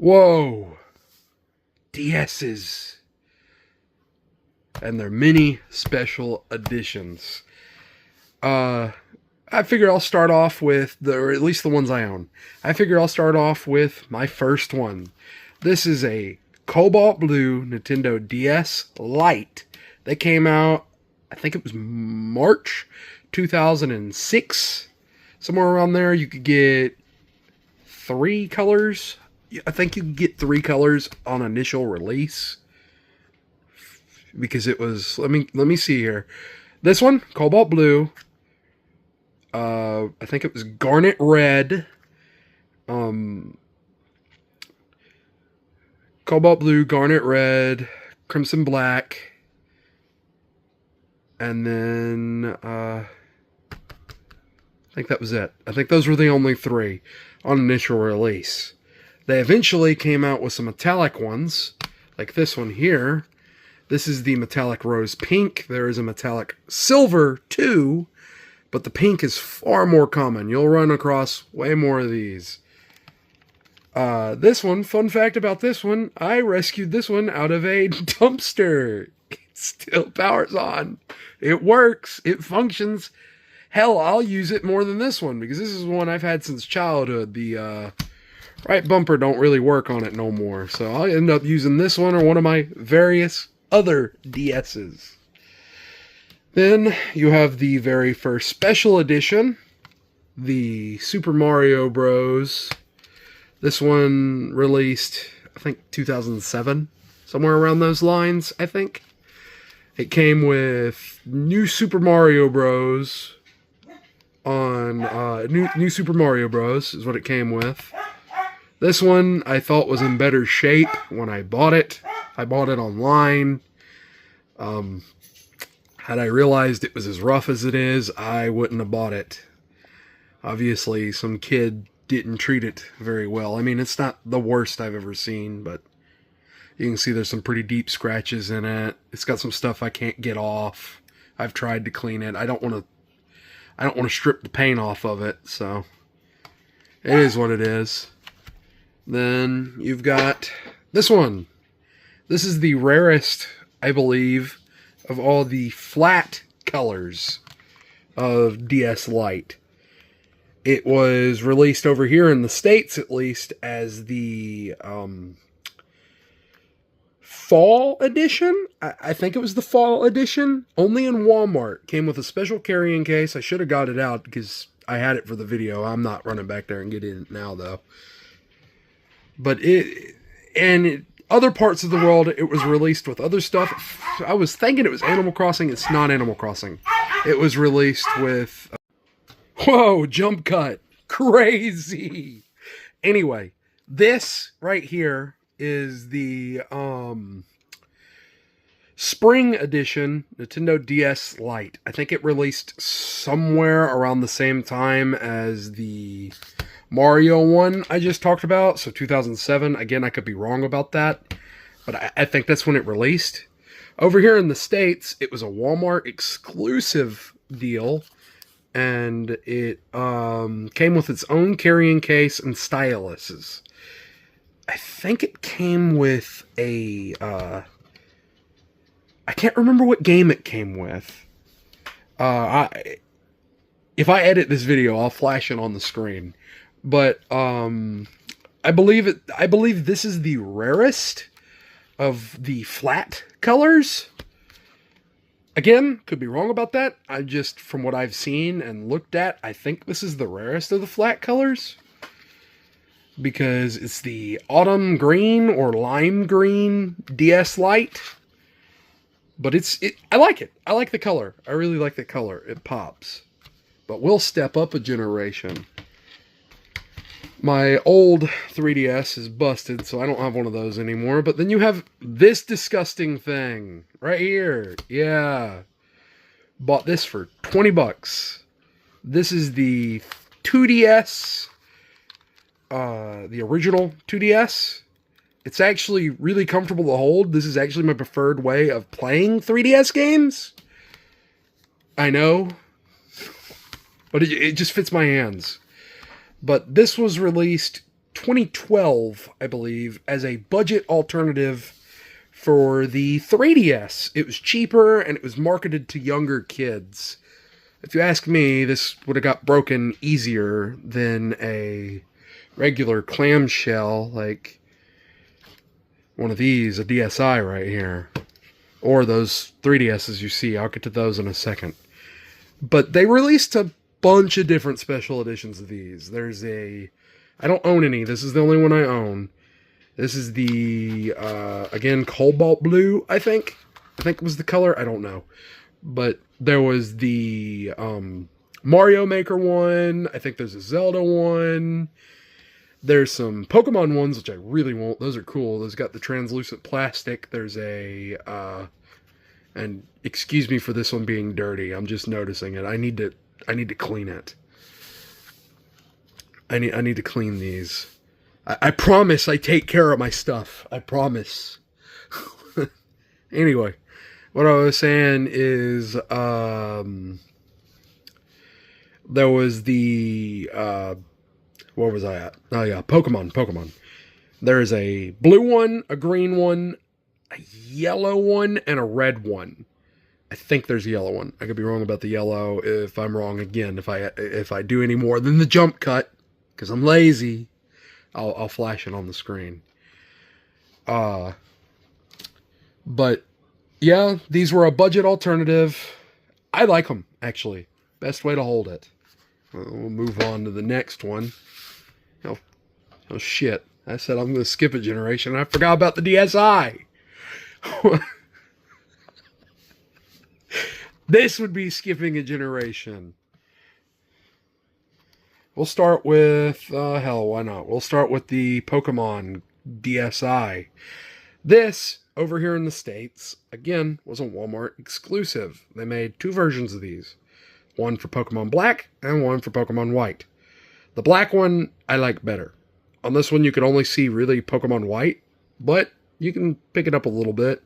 Whoa! DS's and their mini special editions. I figure I'll start off with or at least the ones I own. I figure I'll start off with my first one. This is a Cobalt Blue Nintendo DS Lite. They came out, I think it was March 2006. Somewhere around there. You could get 3 colors. I think you could get 3 colors on initial release. Because it was, let me see here. This one, Cobalt Blue. I think it was Garnet Red. Cobalt Blue, Garnet Red, Crimson Black. And then, I think that was it. I think those were the only 3 on initial release. They eventually came out with some metallic ones, like this one here. This is the metallic rose pink. There is a metallic silver too, but the pink is far more common. You'll run across way more of these. This one, fun fact about this one, I rescued this one out of a dumpster. It still powers on. It works. It functions. Hell, I'll use it more than this one because this is one I've had since childhood. The right bumper don't really work on it no more. So I'll end up using this one or one of my various other DS's. Then you have the very first special edition, the Super Mario Bros. This one released, I think, 2007, somewhere around those lines, I think. It came with New Super Mario Bros. On New Super Mario Bros. Is what it came with. This one I thought was in better shape when I bought it. I bought it online. Had I realized it was as rough as it is, I wouldn't have bought it. Obviously, some kid didn't treat it very well. I mean, it's not the worst I've ever seen, but you can see there's some pretty deep scratches in it. It's got some stuff I can't get off. I've tried to clean it. I don't want to strip the paint off of it, so it is what it is. Then you've got this one. This is the rarest, I believe, of all the flat colors of DS Lite. It was released over here in the States, at least, as the fall edition. I think it was the fall edition. Only in Walmart. Came with a special carrying case. I should have got it out because I had it for the video. I'm not running back there and getting it now, though. But other parts of the world, it was released with other stuff. I was thinking it was Animal Crossing. It's not Animal Crossing. It was released with... Whoa, jump cut. Crazy. Anyway, this right here is the Spring Edition Nintendo DS Lite. I think it released somewhere around the same time as the Mario one I just talked about, so 2007. Again, I could be wrong about that, but I think that's when it released. Over here in the States, it was a Walmart exclusive deal, and it came with its own carrying case and styluses. I think it came with a... I can't remember what game it came with. If I edit this video, I'll flash it on the screen. But I believe this is the rarest of the flat colors. Again, could be wrong about that. I just, from what I've seen and looked at, I think this is the rarest of the flat colors. Because it's the autumn green or lime green DS Lite. But I like it. I like the color. I really like the color. It pops. But we'll step up a generation. My old 3DS is busted, so I don't have one of those anymore. But then you have this disgusting thing right here. Yeah. Bought this for 20 bucks. This is the 2DS, the original 2DS. It's actually really comfortable to hold. This is actually my preferred way of playing 3DS games. I know. But it just fits my hands. But this was released 2012, I believe, as a budget alternative for the 3DS. It was cheaper and it was marketed to younger kids. If you ask me, this would have got broken easier than a regular clamshell, like one of these, a DSi right here. Or those 3DSs you see. I'll get to those in a second. But they released a bunch of different special editions of these. There's a... I don't own any. This is the only one I own. This is the, again, Cobalt Blue, I think. I think was the color. I don't know. But there was the Mario Maker one. I think there's a Zelda one. There's some Pokemon ones, which I really want. Those are cool. Those got the translucent plastic. There's a... and excuse me for this one being dirty. I'm just noticing it. I need to clean it. I need to clean these. I promise I take care of my stuff. I promise. Anyway, what I was saying is, there was the, where was I at? Oh yeah, Pokemon. There's a blue one, a green one, a yellow one, and a red one. I think there's a yellow one. I could be wrong about the yellow. If I'm wrong again, if I do any more than the jump cut, because I'm lazy, I'll flash it on the screen. But yeah, these were a budget alternative. I like them, actually. Best way to hold it. We'll move on to the next one. Oh shit. I said I'm going to skip a generation. I forgot about the DSi. This would be skipping a generation. We'll start with, hell, why not? We'll start with the Pokemon DSi. This, over here in the States, again, was a Walmart exclusive. They made two versions of these. One for Pokemon Black and one for Pokemon White. The black one, I like better. On this one, you can only see really Pokemon White, but you can pick it up a little bit.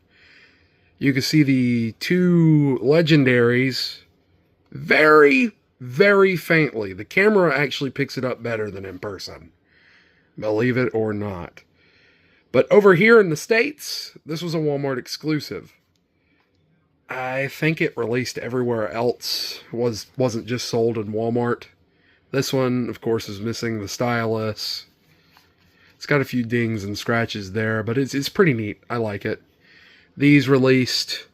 You can see the two legendaries very, very faintly. The camera actually picks it up better than in person. Believe it or not. But over here in the States, this was a Walmart exclusive. I think it released everywhere else. Wasn't just sold in Walmart. This one, of course, is missing the stylus. It's got a few dings and scratches there, but it's pretty neat. I like it. These released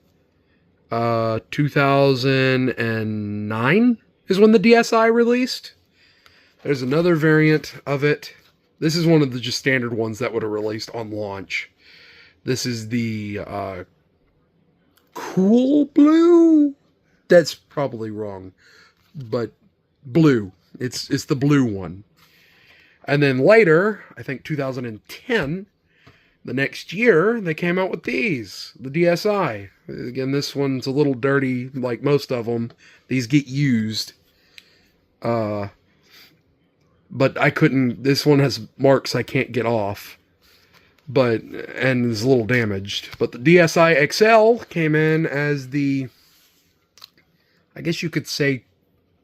2009 is when the DSi released. There's another variant of it. This is one of the just standard ones that would have released on launch. This is the Cool Blue? That's probably wrong. But blue. It's the blue one. And then later, I think 2010, the next year, they came out with these, the DSi. Again, this one's a little dirty, like most of them. These get used. But I couldn't, this one has marks I can't get off. And is a little damaged. But the DSi XL came in as the, I guess you could say,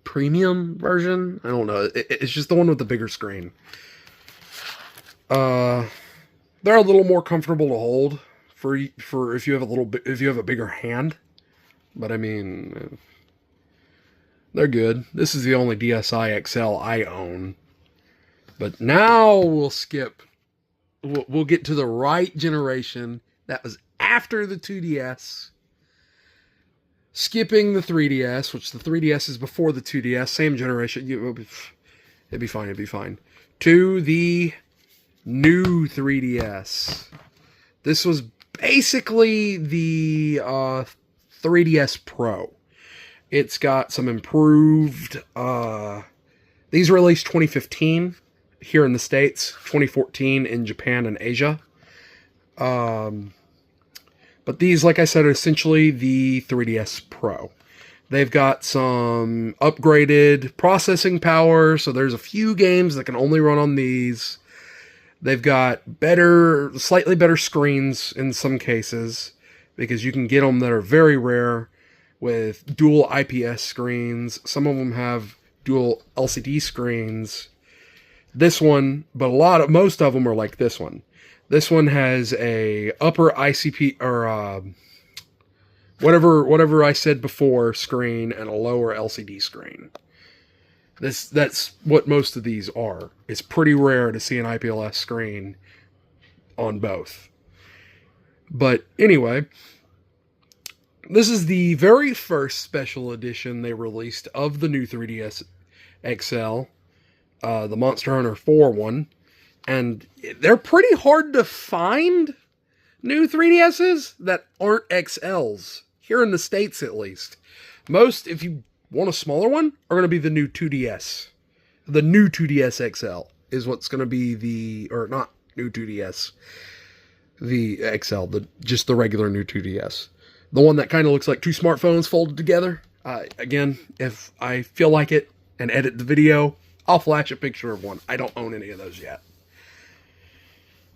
premium version. I don't know. It's just the one with the bigger screen. They're a little more comfortable to hold for if you have a bigger hand. But I mean, they're good. This is the only DSi XL I own. But now we'll skip. We'll get to the right generation. That was after the 2DS. Skipping the 3DS, which the 3DS is before the 2DS, same generation. It'd be fine. To the new 3DS. This was basically the 3DS Pro. It's got some improved... these released 2015 here in the States, 2014 in Japan and Asia. But these, like I said, are essentially the 3DS Pro. They've got some upgraded processing power, so there's a few games that can only run on these. They've got slightly better screens in some cases, because you can get them that are very rare with dual IPS screens. Some of them have dual LCD screens. This one, but most of them are like this one. This one has a upper ICP or whatever I said before screen and a lower LCD screen. That's what most of these are. It's pretty rare to see an IPLS screen on both. But anyway, this is the very first special edition they released of the new 3DS XL, the Monster Hunter 4 one. And they're pretty hard to find new 3DSs that aren't XLs, here in the States at least. Most, if you want a smaller one, are going to be the new 2DS. The new 2DS XL is what's going to be or not new 2DS, the XL, just the regular new 2DS. The one that kind of looks like two smartphones folded together. Again, if I feel like it and edit the video, I'll flash a picture of one. I don't own any of those yet.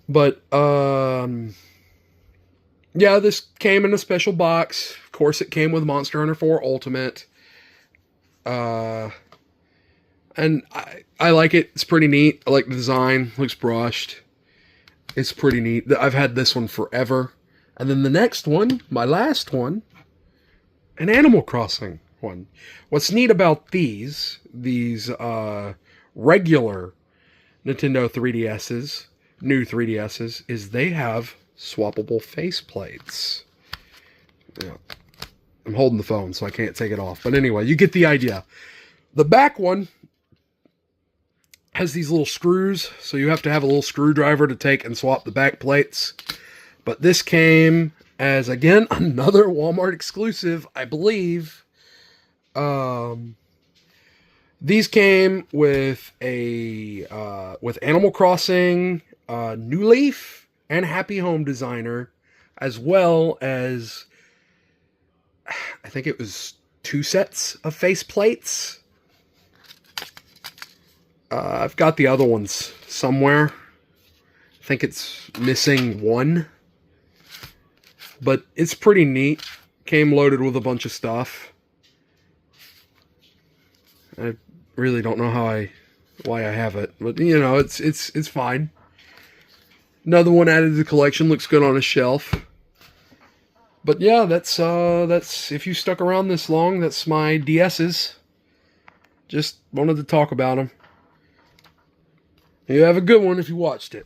But, yeah, this came in a special box. Of course, it came with Monster Hunter 4 Ultimate. And I like it. It's pretty neat. I like the design. Looks brushed. It's pretty neat. I've had this one forever. And then the next one, my last one, an Animal Crossing one. What's neat about these regular Nintendo 3DSs, new 3DSs, is they have swappable faceplates. Yeah. I'm holding the phone, so I can't take it off. But anyway, you get the idea. The back one has these little screws, so you have to have a little screwdriver to take and swap the back plates. But this came as, again, another Walmart exclusive, I believe. These came with with Animal Crossing, New Leaf, and Happy Home Designer, as well as, I think it was 2 sets of faceplates. I've got the other ones somewhere. I think it's missing one. But it's pretty neat. Came loaded with a bunch of stuff. I really don't know why I have it, but you know, it's fine. Another one added to the collection, looks good on a shelf. But yeah, that's if you stuck around this long, that's my DS's. Just wanted to talk about them. You have a good one if you watched it.